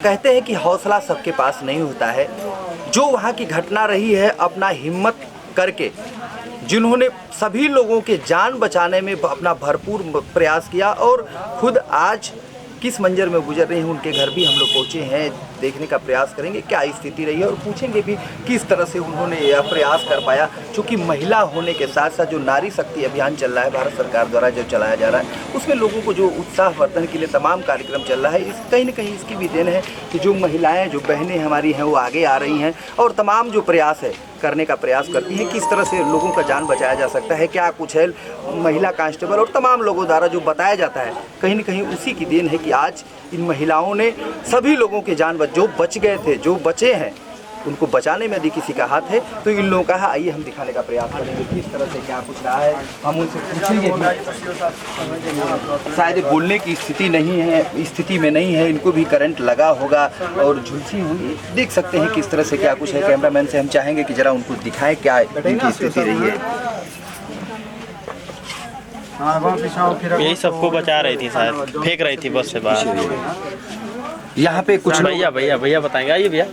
कहते हैं कि हौसला सबके पास नहीं होता है। जो वहाँ की घटना रही है, अपना हिम्मत करके जिन्होंने सभी लोगों के जान बचाने में अपना भरपूर प्रयास किया और खुद आज किस मंजर में गुजर रहे हैं, उनके घर भी हम लोग पहुँचे हैं, देखने का प्रयास करेंगे क्या स्थिति रही है और पूछेंगे भी किस तरह से उन्होंने यह प्रयास कर पाया। क्योंकि महिला होने के साथ साथ जो नारी शक्ति अभियान चल रहा है भारत सरकार द्वारा जो चलाया जा रहा है, उसमें लोगों को जो उत्साहवर्धन के लिए तमाम कार्यक्रम चल रहा है, इस कहीं ना कहीं इसकी भी देन है कि जो महिलाएँ, जो बहनें हमारी हैं वो आगे आ रही हैं और तमाम जो प्रयास है करने का प्रयास करती हैं, किस तरह से लोगों का जान बचाया जा सकता है, क्या कुछ है महिला कांस्टेबल और तमाम लोगों द्वारा जो बताया जाता है, कहीं ना कहीं उसी की देन है कि आज इन महिलाओं ने सभी लोगों के जान जो बच गए थे, जो बचे हैं, उनको बचाने में यदि किसी का हाथ है तो इन लोगों का है। आइए हम दिखाने का प्रयास करेंगे किस तरह से क्या कुछ रहा है, हम उनसे पूछेंगे। शायद बोलने की स्थिति नहीं है, स्थिति में नहीं है, इनको भी करंट लगा होगा और झुलसी हुई देख सकते हैं किस तरह से क्या कुछ है। कैमरामैन से हम चाहेंगे कि जरा उनको दिखाएं क्या इनकी स्थिति रही है। यही सबको बचा रही थी, शायद फेंक रही थी बस से बाहर। यहाँ पे कुछ भैया बताएंगे। आइए भैया,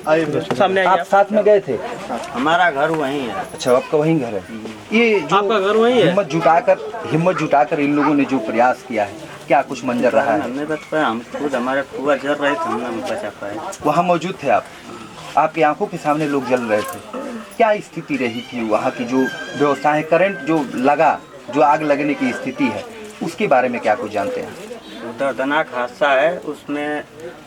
सामने आइए। आप साथ में गए थे? हमारा घर वहीं है। अच्छा, आपका वहीं घर है। ये जो आपका घर वहीं है? हिम्मत जुटाकर इन लोगों ने जो प्रयास किया है, क्या कुछ मंजर रहा है? हमने बच पाया, हम खुद हमारे फुआ जल रहे थे, हमने बचा पाए। वहाँ मौजूद थे आप, आपकी आंखों के सामने लोग जल रहे थे, क्या स्थिति रही थी वहाँ की? जो व्यवस्था है, करंट जो लगा, जो आग लगने की स्थिति है, उसके बारे में क्या कुछ जानते हैं? दर्दनाक हादसा है, उसमें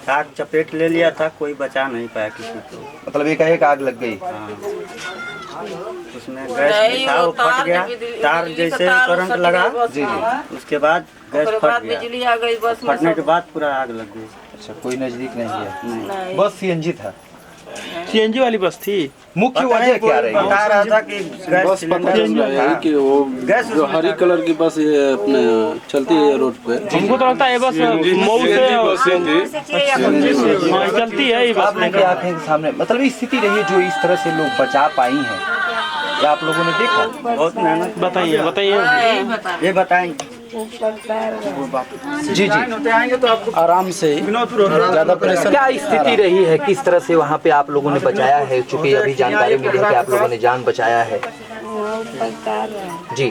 आग चपेट ले लिया था, कोई बचा नहीं पाया किसी को। मतलब एक आग लग गई? हाँ। उसमें गैस था, वो फट गया, तार जैसे करंट लगा जी, उसके बाद गैस फट गया, फटने के बाद पूरा आग लग गई। अच्छा, कोई नजदीक नहीं है? बस सीएनजी था? सीएनजी वाली बस थी। मुख्य वजह क्या रही? बता रहा था कि बस पता चल रहा है कि वो जो हरी कलर की बस ये अपने चलती है रोड पे। हमको तो लगता है बस मऊ से चलती है ये बस। आपके आंखें के सामने मतलब स्थिति रही है जो इस तरह से लोग बचा पाई हैं, या आप लोगों ने देखा? बहुत मेहनत। बताइए ये बताएंगे जी जी, आएंगे तो आपको आराम से ज्यादा प्रेशर। क्या स्थिति रही है, किस तरह से वहाँ पे आप लोगों ने बचाया है? चूँकि अभी जानकारी मिली है कि आप लोगों ने जान बचाया है जी।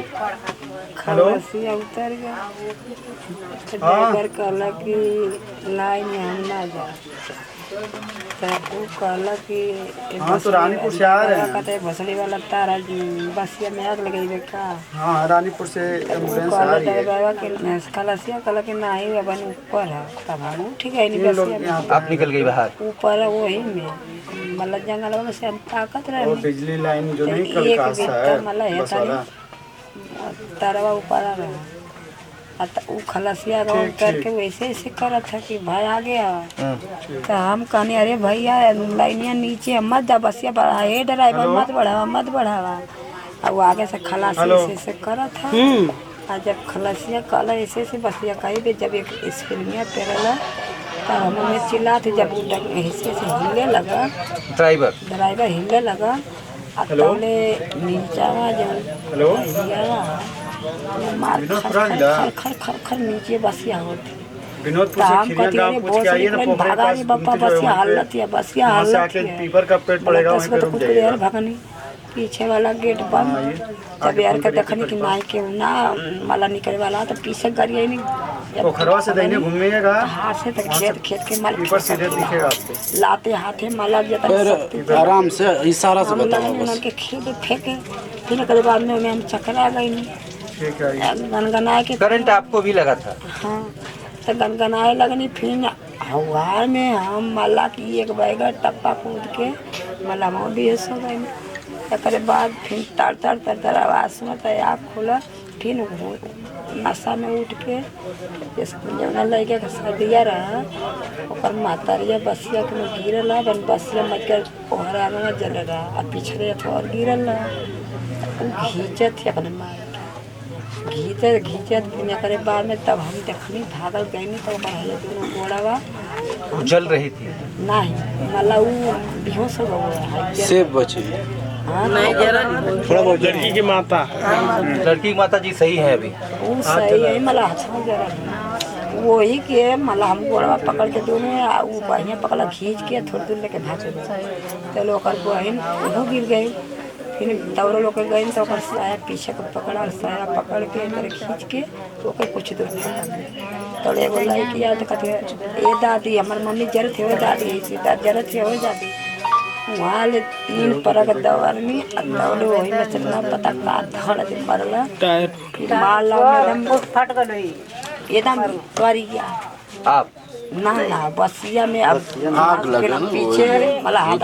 खलासिया उतर गया, ड्राइवर कहला कि लाइन में हम ना जा, वो कहला कि तो रानीपुर से आ रहे हैं, कहते भसड़ी वाला तारा बसिया में आग लगी का। हाँ, रानीपुर से एम्बुलेंस आ रही है। खलासिया कहला कि नहीं अपन ऊपर है, तब हम ठीक है नहीं बसिया में आप निकल गई बाहर? ऊपर है वही में, मतलब जंगल में से हम ताकत रहे, बिजली लाइन जो नहीं कल का है, बस वाला तारवा ऊपर आ रहा, वो खलसिया करके वैसे ऐसे करा था कि भाई आ गया। तो हम कहने अरे भैया लाइनिया नीचे मत जा, बसिया बढ़ा, हे ड्राइवर मत बढ़ावा। और वो आगे से खलासी ऐसे करा था। और जब खलसिया कल ऐसे बसिया कही, जब एक स्क्रीनिया पेरला तब हमें चिल्ला थे, जब ऐसे से हिले लगा, ड्राइवर हिले लगा, तौले नीचा जो मार खर नीचे बसिया होती। काम करती है बहुत भागा नहीं बापा, बसिया हालत है, बसिया हालत है। पीपर का पेड़ पड़ेगा वहीं पे रुक जाएगा। भगनी पीछे वाला गेट बंद, जब यार का देखनी कि नाई के ना माला निकले वाला, तो पीछे गाड़ी नहीं, तो खरवा से दाहिने घूमिएगा, हाथ से तक खेत के माल पीपर सीधे दिखेगा आपको, लाते हाथे माला जाता आराम से इशारा से बताओ के खेत फेंके। फिर के बाद में हम चक्कर आ गई नहीं, गनगनाए के करंट आपको भी लगा था? हाँ, तो गनगनाए लगनी। फिर हवा में हम माला की एक बैगर टप्पा कूद के माला में बेहोश हो गई। एक बाद फिर तर आवाज सुनता है, आँख खोला, फिर नशा में उठ के जौना लड़के का सर्दिया रहा, और मातारिया बसिया के में गिरल, बन बसिया मच कर ओहरा में जल रहा, और पिछड़े और गिरल घींचत थे अपने मार के, घींचत फिर करे बाद में, तब हम देखनी भागल गई नहीं, तो दोनों गोड़ावा जल रही थी नहीं, मतलब वो बेहोश हो गया से बचे। हाँ, नहीं जरा थोड़ा बहुत। लड़की की माता जी सही है अभी? वो सही है, मतलब अच्छा जरा वही के मतलब हम गोड़वा पकड़ के दोनों वो बढ़िया पकड़ा खींच के थोड़ी दूर लेके भाग गए। तो ओकर बहन वो गिर गई। फिर दौड़ लोग गए तो ओकर साया पीछे को पकड़ा, साया पकड़ के अंदर खींच के ओकर कुछ दूर तो एगो लड़की आया तो कहते ए दादी हमार मम्मी जरूरत हो दादी सीधा जरूरत हो दादी। वहाँ ले 3 परक दौड़ में दौड़े वही में चलना पता का धड़ दे मरला मारला एकदम फट गई एकदम तोरी गया। आप ना बसिया में अब आग लगे ना पीछे मला हाथ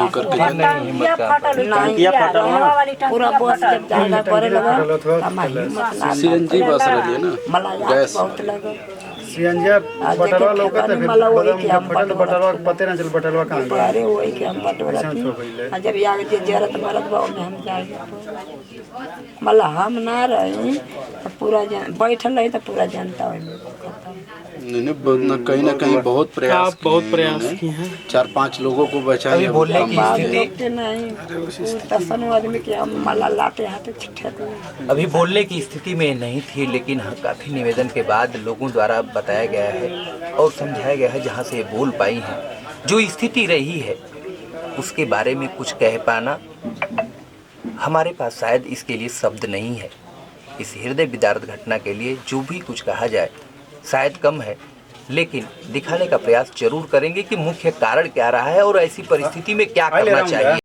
पूरा बस जब जाना पड़े लगा सीएनजी बस रही है ना मला गैस बहुत लगा सीएनजी बटरवा लोग तो फिर बटन बटरवा पते ना चल बटरवा कहां गया। अरे वही के हम बटोरा जब आग दे जरत मरत बा में हम जाए मला हम ना रही तो पूरा बैठल रही तो पूरा जनता नहीं कहीं ना कहीं बहुत प्रयास किए हैं। 4-5 लोगों को बचाया। अभी बोलने की स्थिति नहीं आदमी के हम मला लाते हाथे छिट्टे अभी बोलने की स्थिति में नहीं थी, लेकिन काफ़ी निवेदन के बाद लोगों द्वारा बताया गया है और समझाया गया है जहाँ से ये बोल पाई हैं। जो स्थिति रही है उसके बारे में कुछ कह पाना हमारे पास शायद इसके लिए शब्द नहीं है। इस हृदय विदारक घटना के लिए जो भी कुछ कहा जाए शायद कम है, लेकिन दिखाने का प्रयास जरूर करेंगे कि मुख्य कारण क्या रहा है और ऐसी परिस्थिति में क्या करना चाहिए।